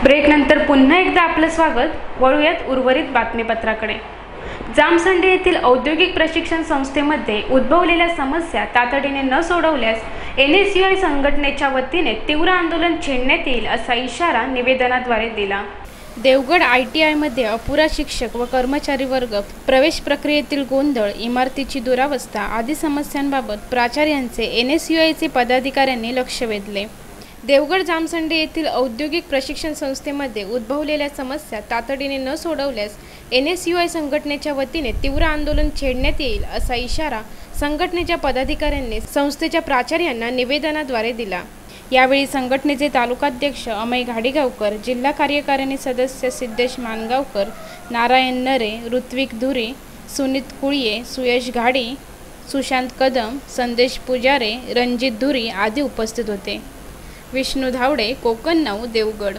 ब्रेकनंतर पुन्हा एकदा आपलं स्वागत। वळूयात उर्वरित बातमीपत्राकडे। जामसंडे येथील औद्योगिक प्रशिक्षण संस्थेमध्ये उद्भवलेल्या समस्या तातडीने न सोडवल्यास NSUI संघटनेच्या वतीने तीव्र आंदोलन छेडण्यात येईल असा इशारा निवेदनाद्वारे दिला। देवगड ITIमध्ये अपुरा शिक्षक व कर्मचारी वर्ग, प्रवेश प्रक्रियेतील गोंधळ, इमारतीची दुरावस्था आदी समस्यांबाबत प्राचार्यांचे NSUIचे पदाधिकाऱ्यांनी लक्ष वेधले। देवगड जामसंडे येथील औद्योगिक प्रशिक्षण संस्थेमध्ये उद्भवलेल्या समस्या तातडीने न सोडवल्यास NSUI संघटनेच्या वतीने तीव्र आंदोलन छेडण्यात येईल असा इशारा संघटनेच्या पदाधिकाऱ्यांनी संस्थेच्या प्राचार्यांना निवेदनाद्वारे दिला। यावेळी संघटनेचे तालुकाध्यक्ष अमय घाडीगावकर, जिल्हा कार्यकारिणी सदस्य सिद्धेश मानगावकर, नारायण नरे, ऋत्विक धुरी, सुनीत कुळिये, सुयश घाडी, सुशांत कदम, संदेश पुजारे, रणजित धुरी आदी उपस्थित होते। विष्णू धावडे, कोकण 9, देवगड।